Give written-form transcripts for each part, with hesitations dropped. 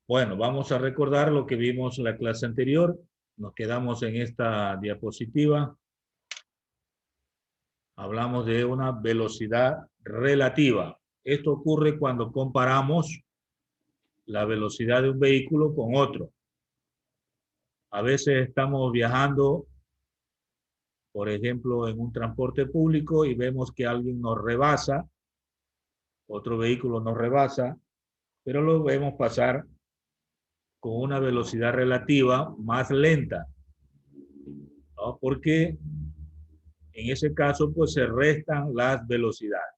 Bueno, vamos a recordar lo que vimos en la clase anterior. Nos quedamos en esta diapositiva. Hablamos de una velocidad relativa. Esto ocurre cuando comparamos la velocidad de un vehículo con otro. A veces estamos viajando, por ejemplo, en un transporte público y vemos que alguien nos rebasa, otro vehículo nos rebasa, pero lo vemos pasar con una velocidad relativa más lenta, ¿no? Porque en ese caso, pues se restan las velocidades.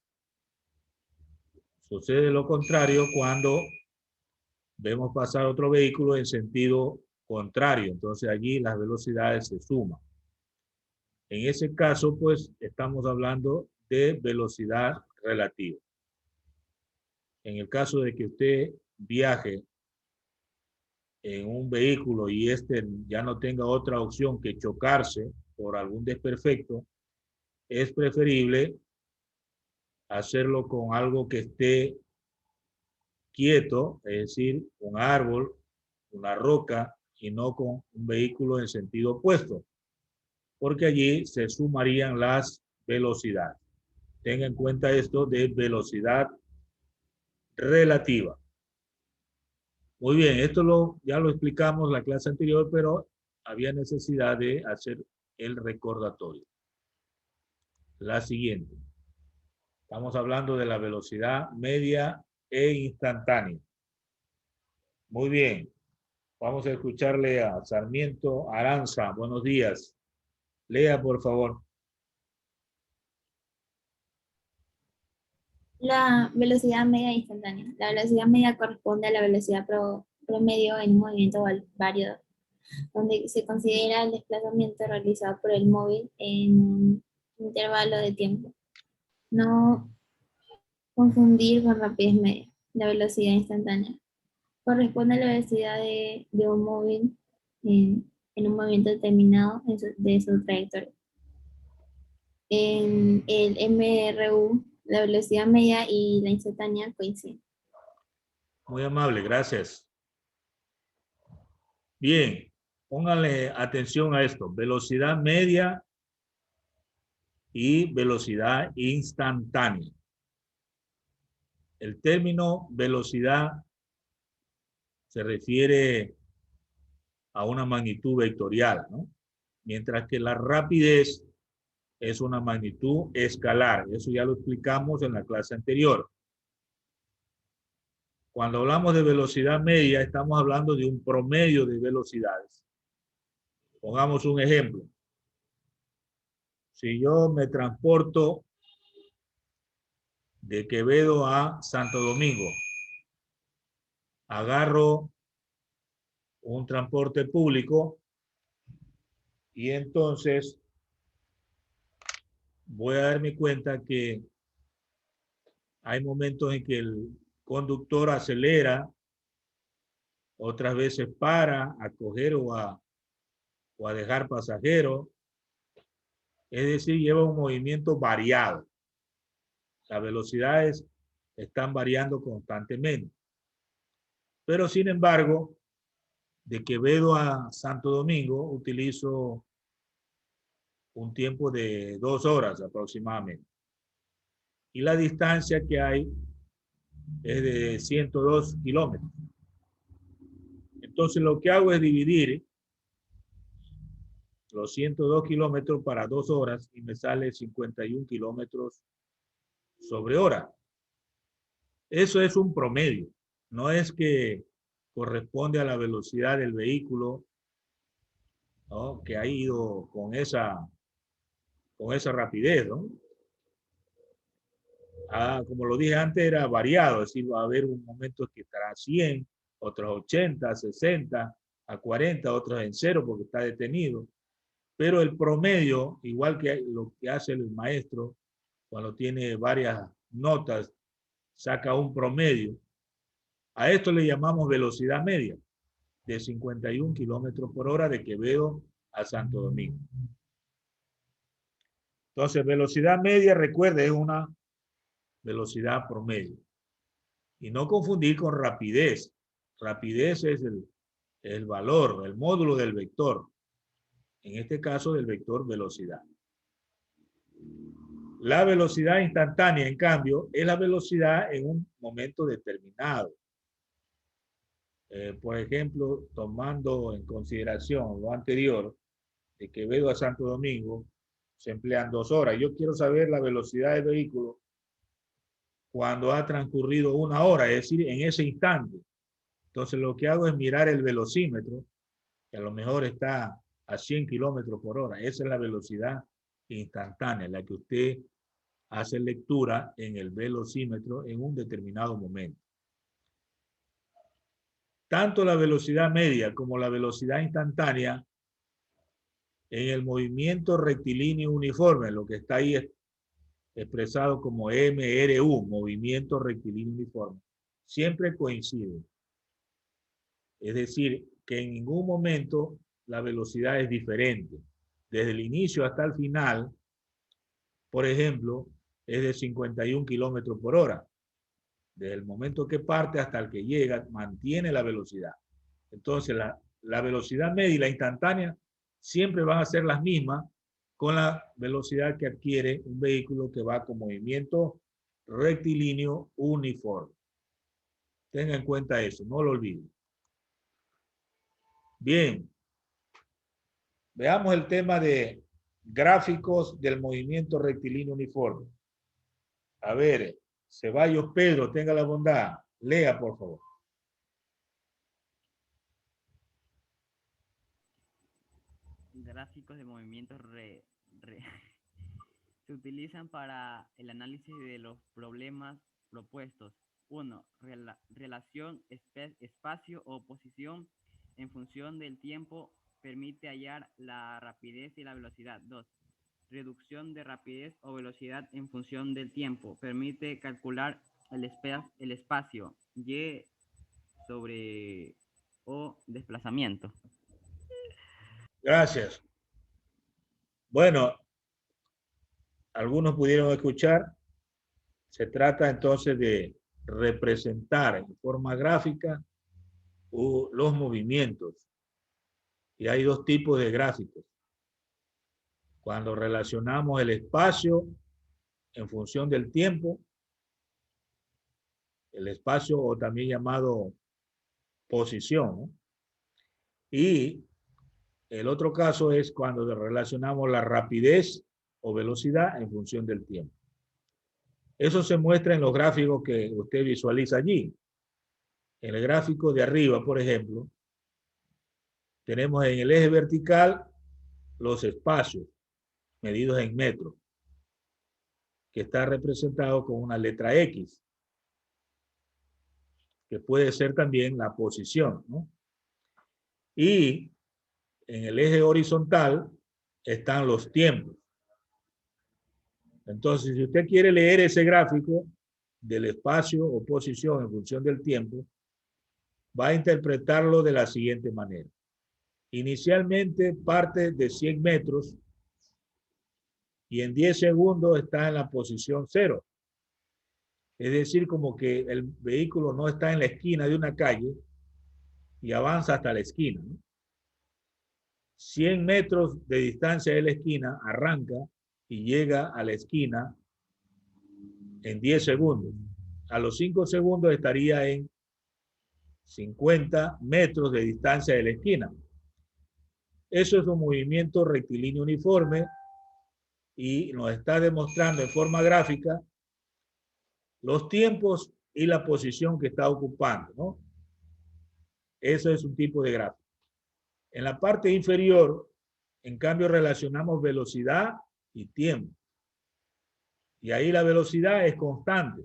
Sucede lo contrario cuando vemos pasar otro vehículo en sentido contrario. Entonces allí las velocidades se suman. En ese caso, pues estamos hablando de velocidad relativa. En el caso de que usted viaje en un vehículo y este ya no tenga otra opción que chocarse por algún desperfecto, es preferible hacerlo con algo que esté quieto, es decir, un árbol, una roca, y no con un vehículo en sentido opuesto, porque allí se sumarían las velocidades. Tenga en cuenta esto de velocidad relativa. Muy bien, ya lo explicamos en la clase anterior, pero había necesidad de hacer el recordatorio. La siguiente. Estamos hablando de la velocidad media e instantánea. Muy bien. Vamos a escucharle a Sarmiento Aranza. Buenos días. Lea, por favor. La velocidad media instantánea. La velocidad media corresponde a la velocidad promedio en un movimiento válido, donde se considera el desplazamiento realizado por el móvil en un intervalo de tiempo. No confundir con rapidez media. La velocidad instantánea corresponde a la velocidad de un móvil en un movimiento determinado de su trayectoria. En el MRU, la velocidad media y la instantánea coinciden. Muy amable, gracias. Bien, pónganle atención a esto. Velocidad media y velocidad instantánea. El término velocidad se refiere a una magnitud vectorial, ¿no? Mientras que la rapidez es una magnitud escalar. Eso ya lo explicamos en la clase anterior. Cuando hablamos de velocidad media, estamos hablando de un promedio de velocidades. Pongamos un ejemplo. Si yo me transporto de Quevedo a Santo Domingo, agarro un transporte público y entonces voy a darme cuenta que hay momentos en que el conductor acelera, otras veces para a coger o a dejar pasajeros, es decir, lleva un movimiento variado. Las velocidades están variando constantemente. Pero sin embargo, de Quevedo a Santo Domingo utilizo un tiempo de 2 horas aproximadamente. Y la distancia que hay es de 102 kilómetros. Entonces lo que hago es dividir los 102 kilómetros para 2 horas y me sale 51 kilómetros sobre hora. Eso es un promedio. No es que corresponde a la velocidad del vehículo, ¿no?, que ha ido con esa rapidez, ¿no? Como lo dije antes, era variado, es decir, va a haber un momento que estará a 100, otros 80, 60, a 40, otros en cero porque está detenido. Pero el promedio, igual que lo que hace el maestro cuando tiene varias notas, saca un promedio. A esto le llamamos velocidad media, de 51 kilómetros por hora de Quevedo a Santo Domingo. Entonces, velocidad media, recuerde, es una velocidad promedio. Y no confundir con rapidez. rapidez es el valor, el módulo del vector. En este caso, del vector velocidad. La velocidad instantánea, en cambio, es la velocidad en un momento determinado. Por ejemplo, tomando en consideración lo anterior, de Quevedo a Santo Domingo, se emplean 2 horas. Yo quiero saber la velocidad del vehículo cuando ha transcurrido 1 hora, es decir, en ese instante. Entonces, lo que hago es mirar el velocímetro, que a lo mejor está a 100 kilómetros por hora. Esa es la velocidad instantánea, la que usted hace lectura en el velocímetro en un determinado momento. Tanto la velocidad media como la velocidad instantánea en el movimiento rectilíneo uniforme, lo que está ahí expresado como MRU, movimiento rectilíneo uniforme, siempre coinciden. Es decir, que en ningún momento la velocidad es diferente. Desde el inicio hasta el final, por ejemplo, es de 51 kilómetros por hora. Desde el momento que parte hasta el que llega, mantiene la velocidad. Entonces, la velocidad media y la instantánea siempre van a ser las mismas con la velocidad que adquiere un vehículo que va con movimiento rectilíneo uniforme. Tenga en cuenta eso, no lo olviden. Bien, veamos el tema de gráficos del movimiento rectilíneo uniforme. A ver, Ceballos Pedro, tenga la bondad, lea por favor. Gráficos de movimientos se utilizan para el análisis de los problemas propuestos. 1. Relación espacio o posición en función del tiempo permite hallar la rapidez y la velocidad. 2. Reducción de rapidez o velocidad en función del tiempo permite calcular el espacio y sobre o desplazamiento. Gracias. Bueno, algunos pudieron escuchar. Se trata entonces de representar en forma gráfica los movimientos. Y hay 2 tipos de gráficos. Cuando relacionamos el espacio en función del tiempo, el espacio o también llamado posición, ¿no? Y el otro caso es cuando relacionamos la rapidez o velocidad en función del tiempo. Eso se muestra en los gráficos que usted visualiza allí. En el gráfico de arriba, por ejemplo, tenemos en el eje vertical los espacios medidos en metros, que está representado con una letra X, que puede ser también la posición, ¿no? Y en el eje horizontal están los tiempos. Entonces, si usted quiere leer ese gráfico del espacio o posición en función del tiempo, va a interpretarlo de la siguiente manera. Inicialmente parte de 100 metros y en 10 segundos está en la posición 0. Es decir, como que el vehículo no está en la esquina de una calle y avanza hasta la esquina, ¿no? 100 metros de distancia de la esquina, arranca y llega a la esquina en 10 segundos. A los 5 segundos estaría en 50 metros de distancia de la esquina. Eso es un movimiento rectilíneo uniforme y nos está demostrando en forma gráfica los tiempos y la posición que está ocupando, ¿no? Eso es un tipo de gráfico. En la parte inferior, en cambio, relacionamos velocidad y tiempo. Y ahí la velocidad es constante.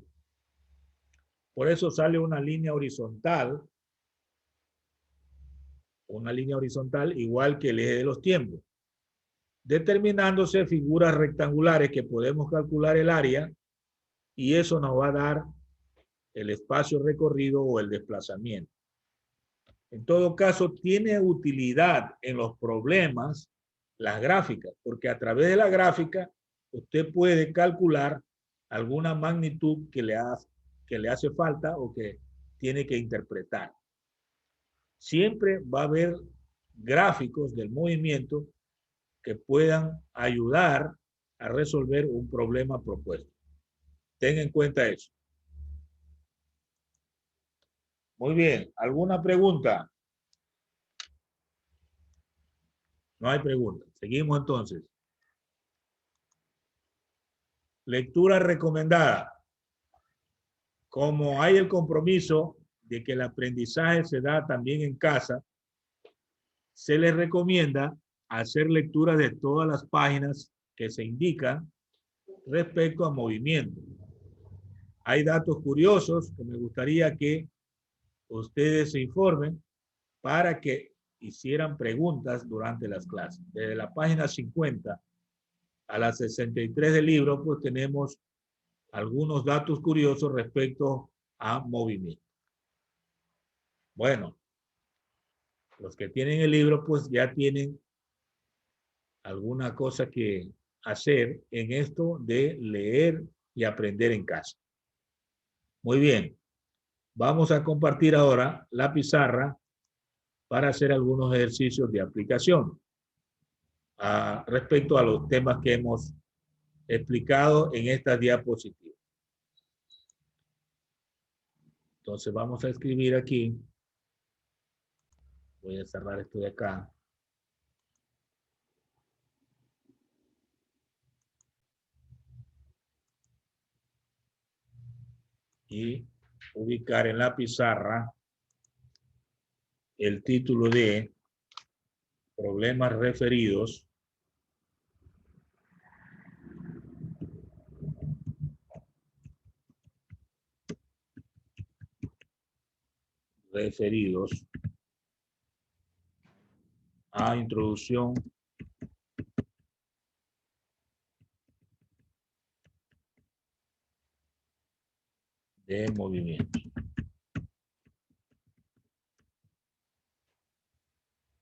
Por eso sale una línea horizontal igual que el eje de los tiempos, determinándose figuras rectangulares que podemos calcular el área y eso nos va a dar el espacio recorrido o el desplazamiento. En todo caso, tiene utilidad en los problemas las gráficas, porque a través de la gráfica usted puede calcular alguna magnitud que le hace falta o que tiene que interpretar. Siempre va a haber gráficos del movimiento que puedan ayudar a resolver un problema propuesto. Ten en cuenta eso. Muy bien. ¿Alguna pregunta? No hay pregunta. Seguimos entonces. Lectura recomendada. Como hay el compromiso de que el aprendizaje se da también en casa, se les recomienda hacer lectura de todas las páginas que se indican respecto a movimiento. Hay datos curiosos que me gustaría que ustedes se informen para que hicieran preguntas durante las clases. Desde la página 50 a la 63 del libro, pues tenemos algunos datos curiosos respecto a movimiento. Bueno, los que tienen el libro, pues ya tienen alguna cosa que hacer en esto de leer y aprender en casa. Muy bien. Vamos a compartir ahora la pizarra para hacer algunos ejercicios de aplicación respecto a los temas que hemos explicado en esta diapositiva. Entonces vamos a escribir aquí. Voy a cerrar esto de acá. Y ubicar en la pizarra el título de problemas referidos a introducción de movimiento.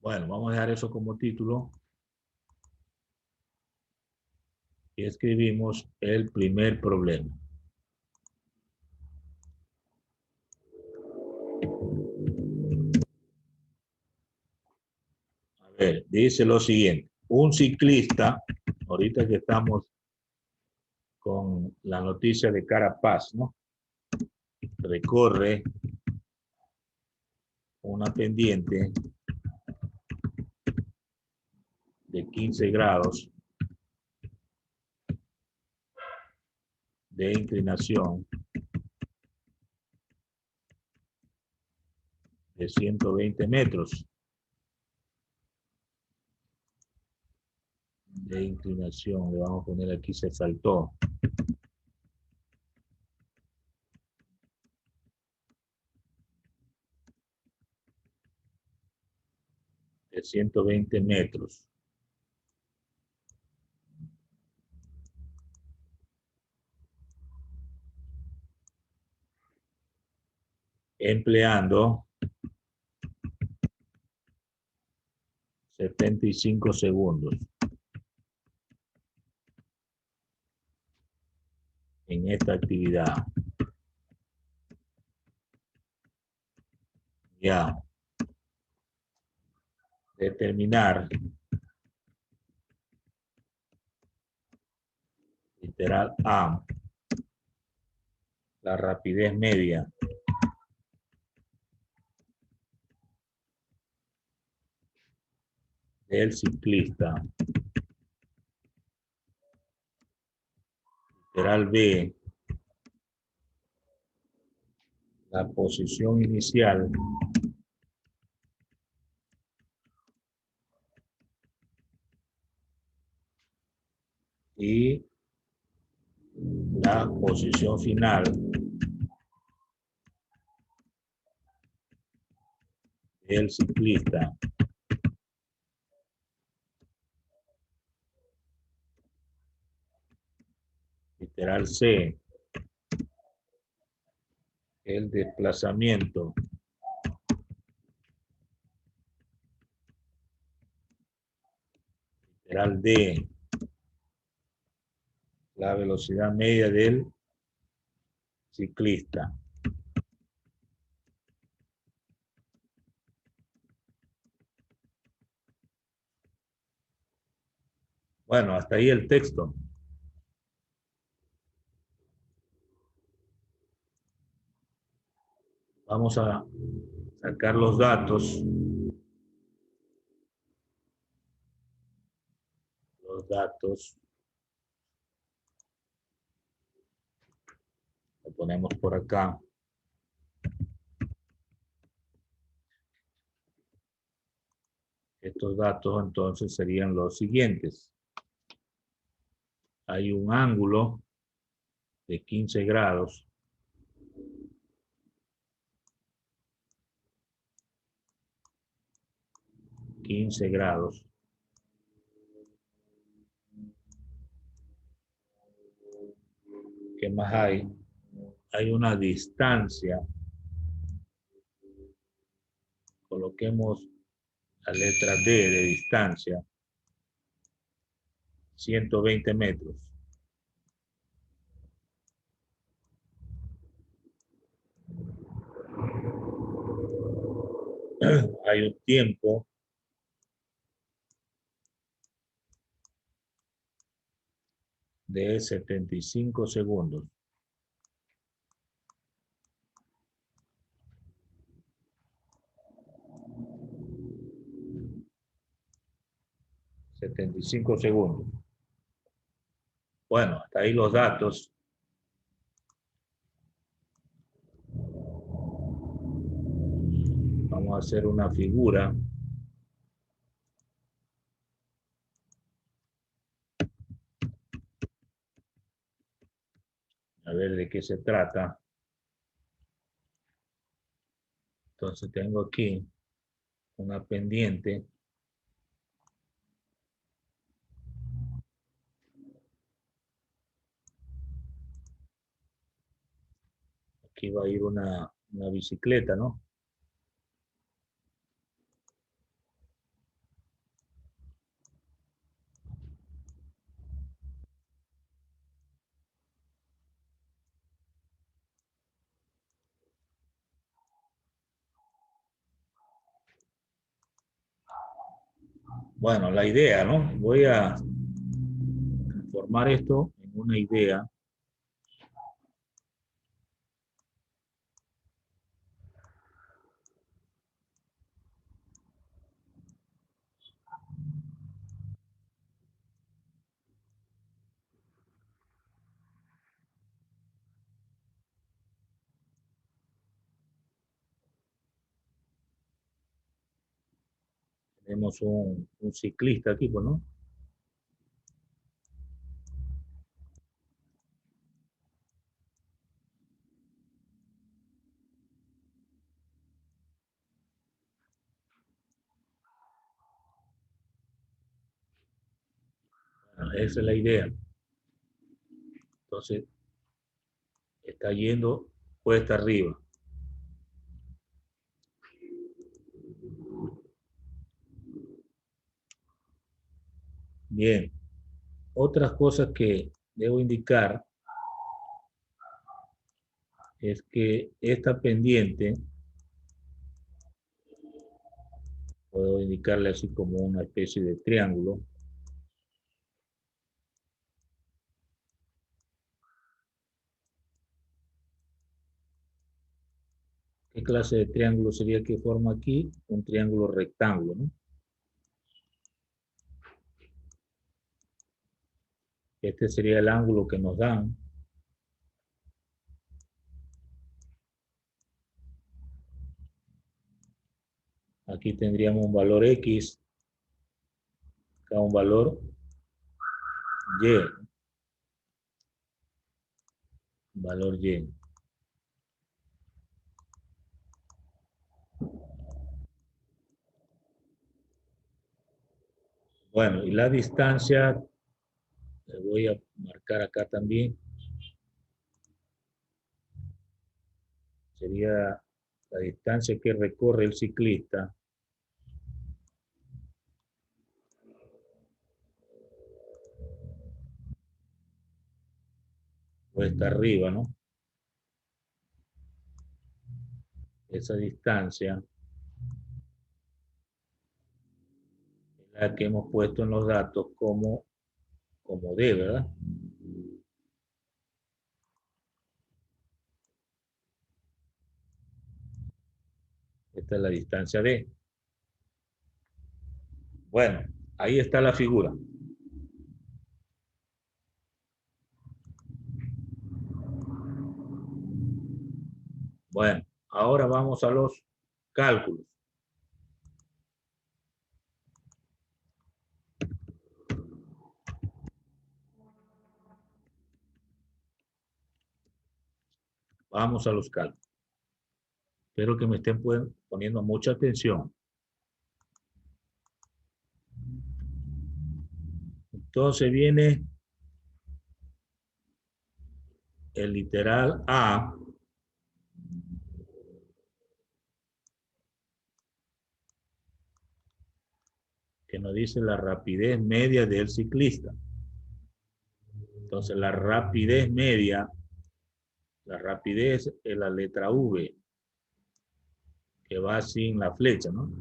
Bueno, vamos a dejar eso como título. Y escribimos el primer problema. A ver, dice lo siguiente. Un ciclista, ahorita que estamos con la noticia de Carapaz, ¿no? Recorre una pendiente de 15 grados de inclinación de 120 metros de inclinación. Le vamos a poner aquí, se saltó. De 120 metros. Empleando 75 segundos en esta actividad. Ya. Determinar literal A, la rapidez media del ciclista. Literal B, la posición inicial y la posición final del ciclista. Literal C, el desplazamiento literal D, la velocidad media del ciclista. Bueno, hasta ahí el texto. Vamos a sacar los datos. Los datos. Lo ponemos por acá. Estos datos entonces serían los siguientes. Hay un ángulo de 15 grados. $15. ¿Qué más hay? Hay una distancia. Coloquemos la letra D de distancia. 120 metros. Hay un tiempo de 75 segundos. $75. Bueno, hasta ahí los datos. Vamos a hacer una figura. A ver de qué se trata. Entonces tengo aquí una pendiente. Aquí va a ir una bicicleta, ¿no? Bueno, la idea, ¿no? Voy a transformar esto en una idea. Tenemos un ciclista aquí, pues, ¿no? Bueno, esa es la idea. Entonces, está yendo cuesta arriba. Bien. Otras cosas que debo indicar es que esta pendiente, puedo indicarle así como una especie de triángulo. ¿Qué clase de triángulo sería que forma aquí? Un triángulo rectángulo, ¿no? Este sería el ángulo que nos dan. Aquí tendríamos un valor X, acá un valor Y. Valor Y. Bueno, y la distancia, le voy a marcar acá también. Sería la distancia que recorre el ciclista. Cuesta arriba, ¿no? Esa distancia es la que hemos puesto en los datos como como D, ¿verdad? Esta es la distancia D. Bueno, ahí está la figura. Bueno, ahora vamos a los cálculos. Vamos a los cálculos. Espero que me estén poniendo mucha atención. Entonces viene el literal A, que nos dice la rapidez media del ciclista. Entonces la rapidez media, la rapidez es la letra V, que va sin la flecha, ¿no?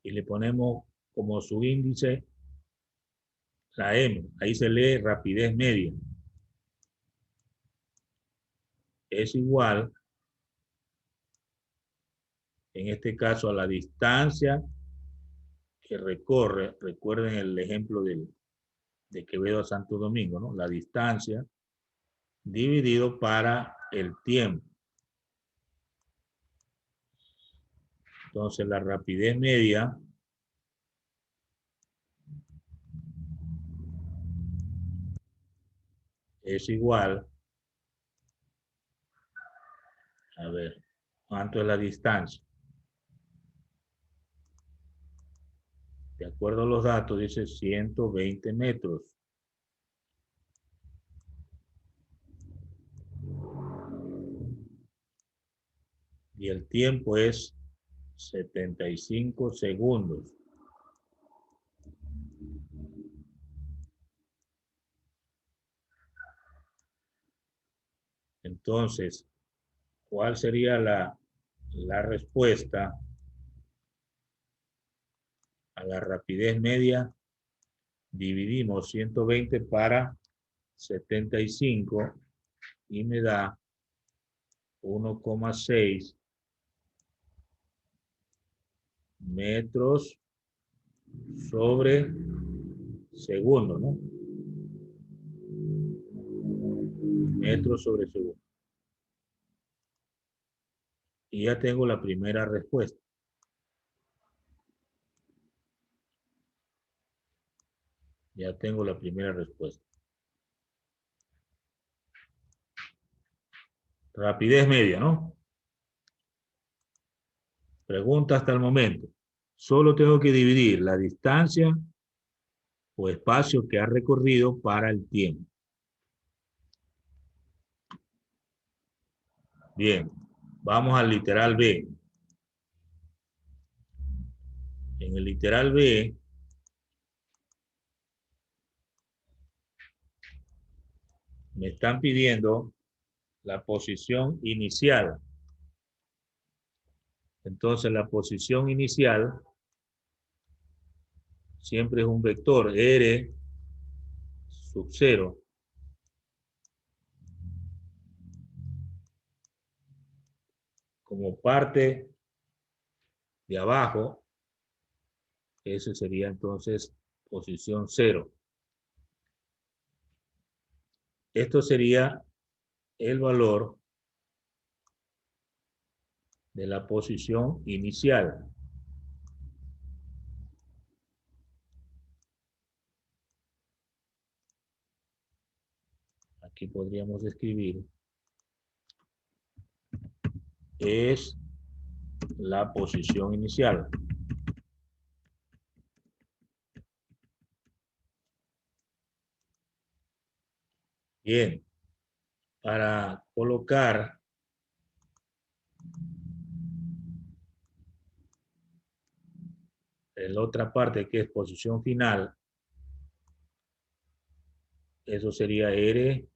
Y le ponemos como su índice la M. Ahí se lee rapidez media. Es igual, en este caso, a la distancia que recorre. Recuerden el ejemplo de Quevedo a Santo Domingo, ¿no? La distancia dividido para el tiempo. Entonces la rapidez media es igual, a ver, ¿cuánto es la distancia? De acuerdo a los datos dice 120 metros. Y el tiempo es 75 segundos. Entonces, ¿cuál sería la respuesta a la rapidez media? Dividimos 120 para 75 y me da 1,6 metros sobre segundo, ¿no? Metros sobre segundo. Y ya tengo la primera respuesta. Ya tengo la primera respuesta. Rapidez media, ¿no? Pregunta hasta el momento. Solo tengo que dividir la distancia o espacio que ha recorrido para el tiempo. Bien, vamos al literal B. En el literal B, me están pidiendo la posición inicial. Entonces, la posición inicial siempre es un vector, R sub 0. Como parte de abajo, ese sería entonces posición 0. Esto sería el valor de la posición inicial. Aquí podríamos escribir, es la posición inicial. Bien, para colocar en la otra parte que es posición final, eso sería R,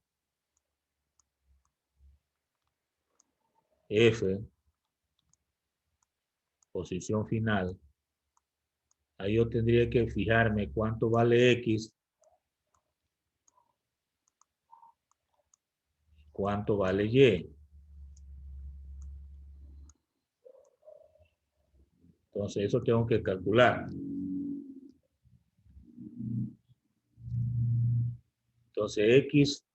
F, posición final, Ahí yo tendría que fijarme cuánto vale X, cuánto vale Y. Entonces eso tengo que calcular. Entonces X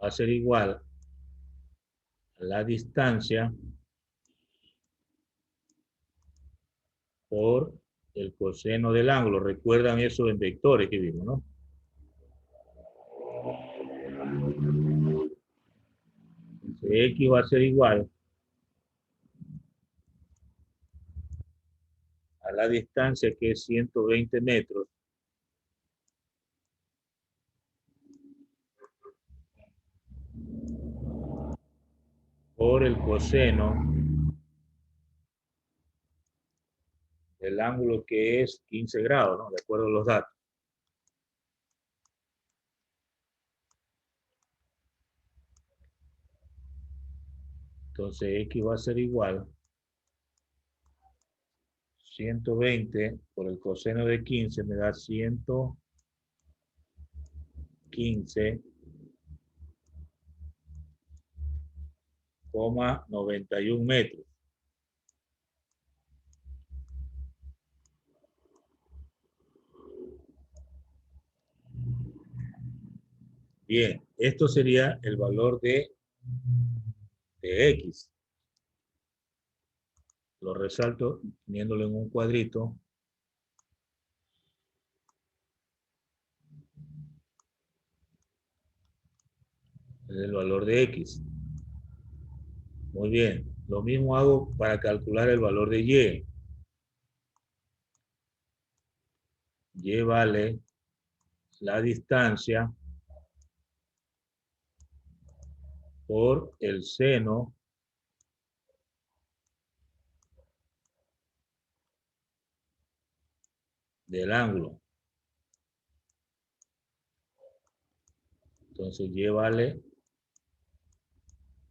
va a ser igual a la distancia por el coseno del ángulo. Recuerdan eso en vectores que vimos, ¿no? Entonces, X va a ser igual a la distancia que es 120 metros por el coseno del ángulo que es 15 grados, ¿no? De acuerdo a los datos. Entonces X va a ser igual 120 por el coseno de 15 me da 115,91 metros. Bien, esto sería el valor de X. Lo resalto poniéndolo en un cuadrito. Es el valor de X. Muy bien. Lo mismo hago para calcular el valor de Y. Y vale la distancia por el seno del ángulo. Entonces Y vale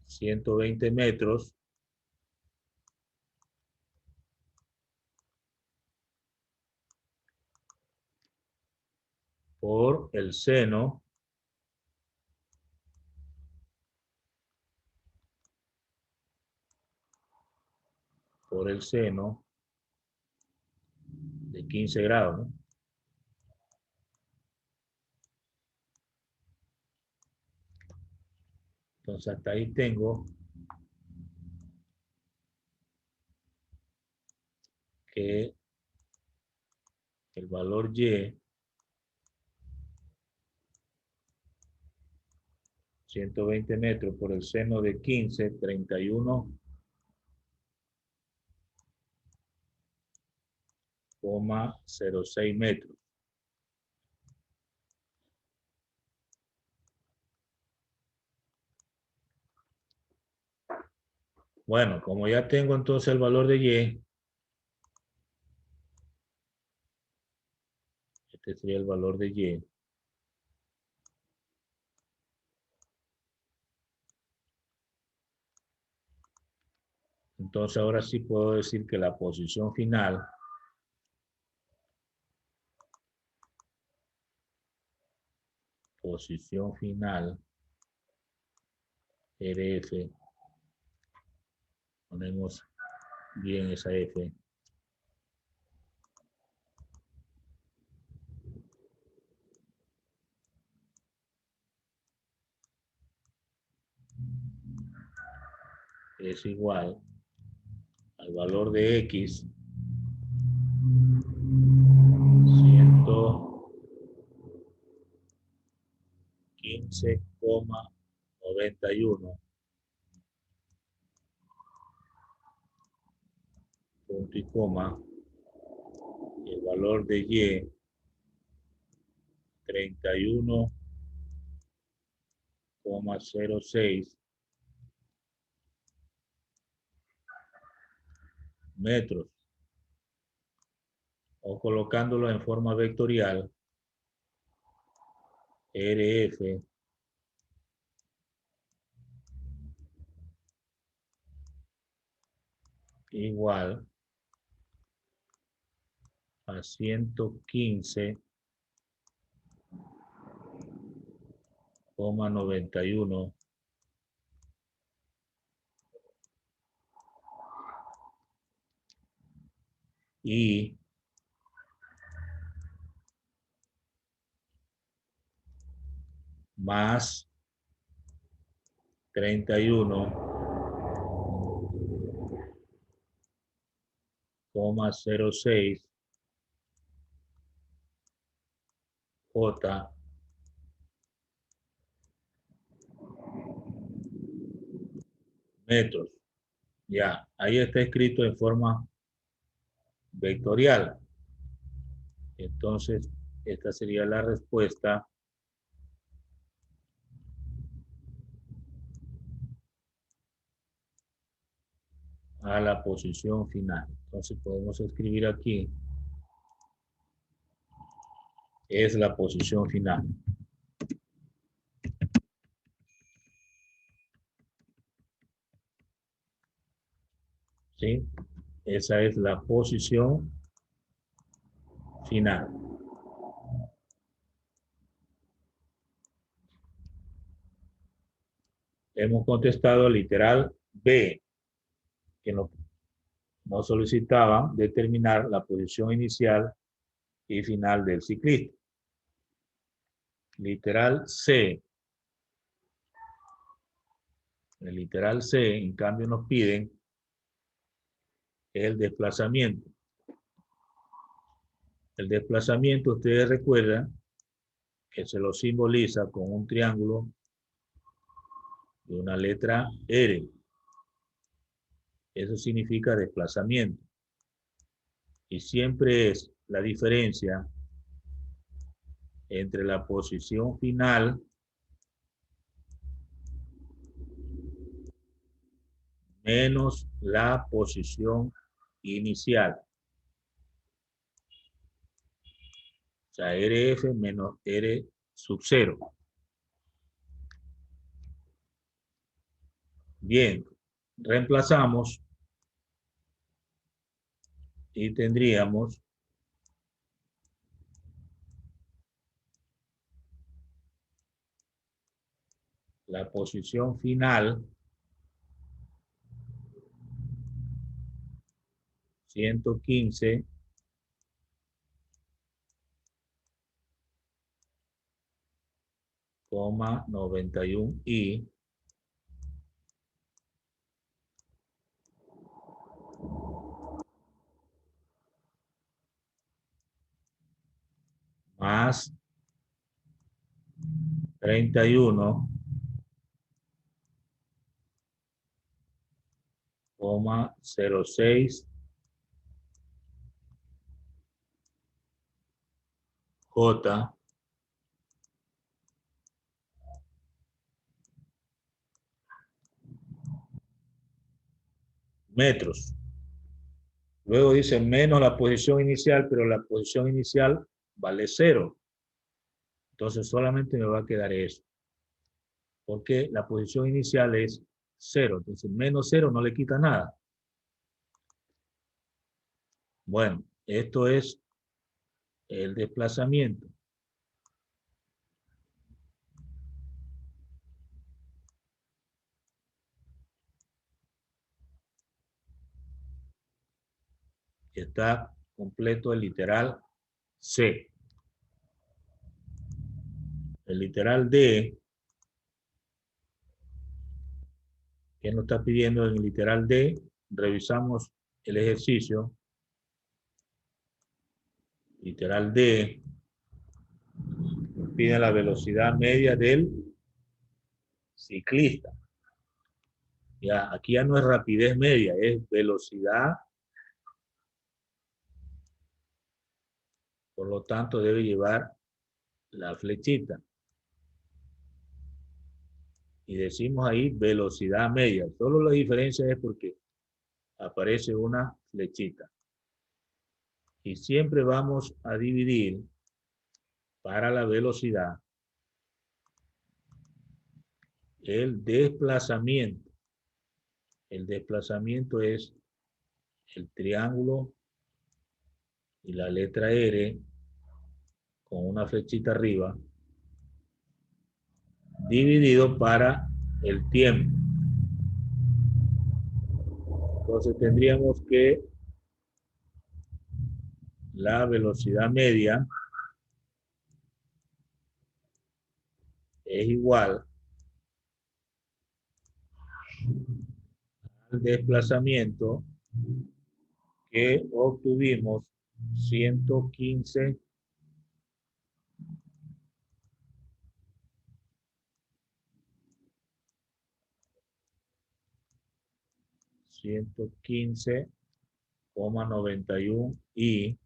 120 metros por el seno de 15 grados, ¿no? Entonces hasta ahí tengo que el valor Y, 120 metros por el seno de 15, 31,06 metros. Bueno, como ya tengo entonces el valor de Y, este sería el valor de Y. Entonces ahora sí puedo decir que la posición final RF, ponemos bien esa F, es igual al valor de X, 115,91 punto y coma, y el valor de Y, 31,06 metros, o colocándolo en forma vectorial, RF igual a 115,91 y más 31,06 J metros. Ya, ahí está escrito en forma vectorial. Entonces, esta sería la respuesta a la posición final. Entonces, podemos escribir aquí, es la posición final. ¿Sí? Esa es la posición final. Hemos contestado al literal B, que nos solicitaba determinar la posición inicial y final del ciclista. Literal C. El literal C, en cambio, nos piden el desplazamiento. El desplazamiento, ustedes recuerdan que se lo simboliza con un triángulo de una letra R. Eso significa desplazamiento. Y siempre es la diferencia entre la posición final menos la posición inicial. O sea, RF menos R sub 0. Bien, reemplazamos y tendríamos la posición final 115,91 y más 31,06 J metros. Luego dice menos la posición inicial, pero la posición inicial vale 0. Entonces solamente me va a quedar eso. Porque la posición inicial es 0. Entonces menos 0 no le quita nada. Bueno, esto es el desplazamiento. Está completo el literal C. El literal D, que nos está pidiendo en el literal D, revisamos el ejercicio. Literal D, nos pide la velocidad media del ciclista. Ya, aquí ya no es rapidez media, es velocidad. Por lo tanto, debe llevar la flechita. Y decimos ahí velocidad media. Solo la diferencia es porque aparece una flechita. Y siempre vamos a dividir para la velocidad el desplazamiento. El desplazamiento es el triángulo y la letra R con una flechita arriba, dividido para el tiempo. Entonces tendríamos que la velocidad media es igual al desplazamiento que obtuvimos 115 115,91 y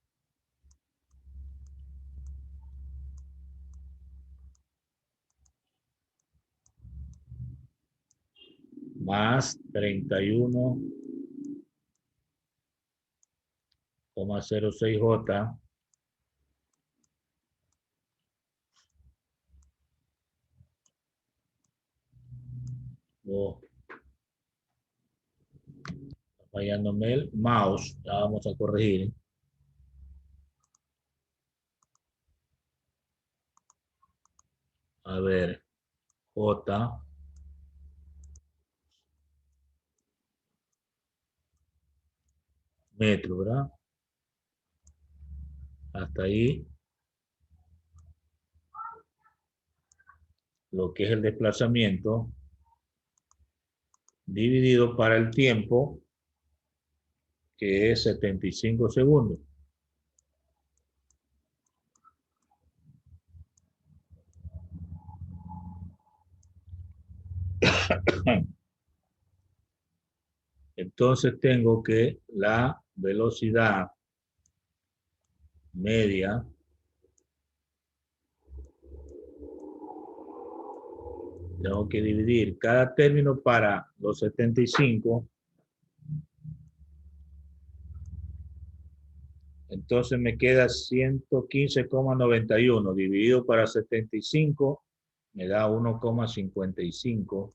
más 31,06J o fallándome el mouse, ya vamos a corregir. A ver, J metro, ¿verdad? Hasta ahí lo que es el desplazamiento dividido para el tiempo, que es 75 segundos. Entonces tengo que la velocidad media tengo que dividir cada término para los 75. Entonces me queda 115,91 dividido para 75, me da 1,55.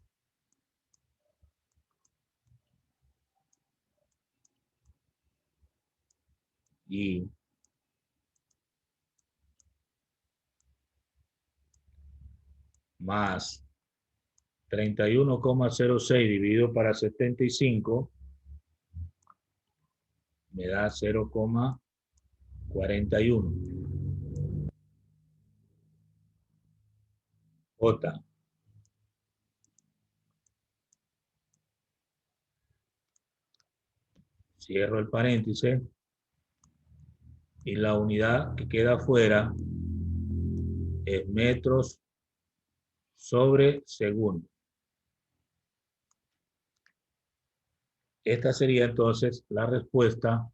Y más 31,06 dividido para 75 me da 0,41. J. Cierro el paréntesis y la unidad que queda afuera es metros sobre segundo. Esta sería entonces la respuesta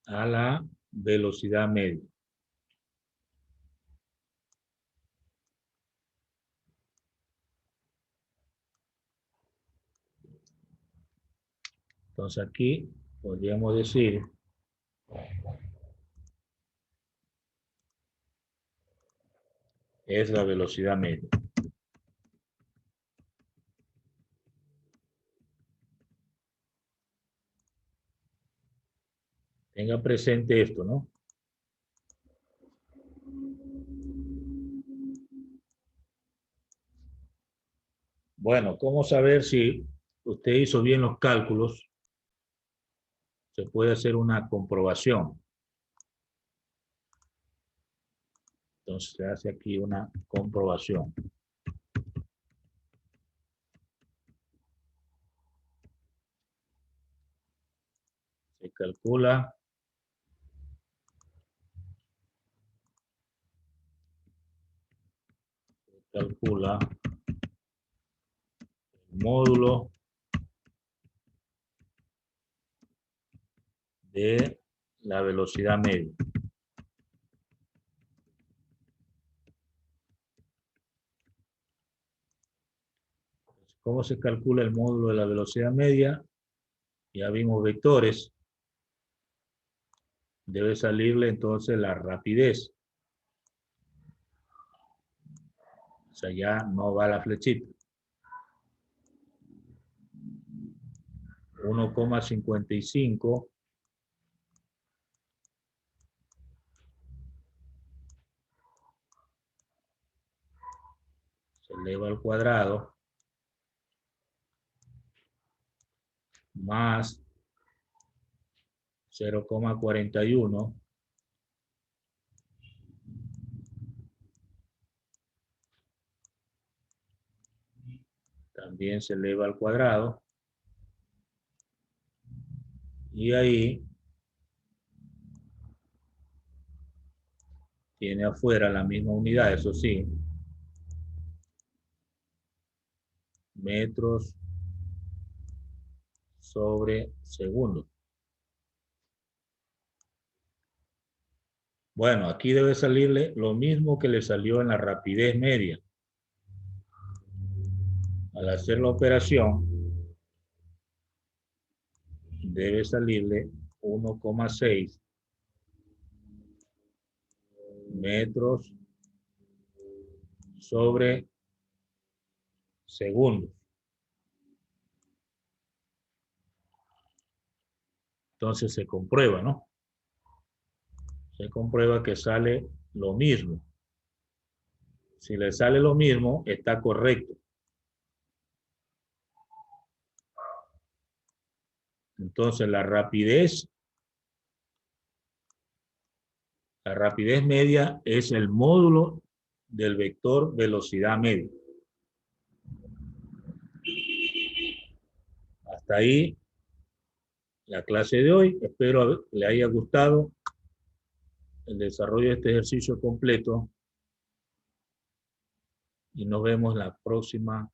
a la velocidad media. Entonces aquí podríamos decir es la velocidad media. Tenga presente esto, ¿no? Bueno, ¿cómo saber si usted hizo bien los cálculos? Se puede hacer una comprobación. Entonces se hace aquí una comprobación. Se calcula el módulo de la velocidad media. ¿Cómo se calcula el módulo de la velocidad media? Ya vimos vectores. Debe salirle entonces la rapidez. O sea, ya no va la flechita. 1,55 se eleva al cuadrado más 0,41 también se eleva al cuadrado, y ahí tiene afuera la misma unidad, eso sí, metros sobre segundo. Bueno, aquí debe salirle lo mismo que le salió en la rapidez media. Al hacer la operación, debe salirle 1,6 metros sobre segundo. Entonces se comprueba, ¿no? Se comprueba que sale lo mismo. Si le sale lo mismo, está correcto. Entonces la rapidez media es el módulo del vector velocidad media. Hasta ahí la clase de hoy. Espero le haya gustado el desarrollo de este ejercicio completo y nos vemos la próxima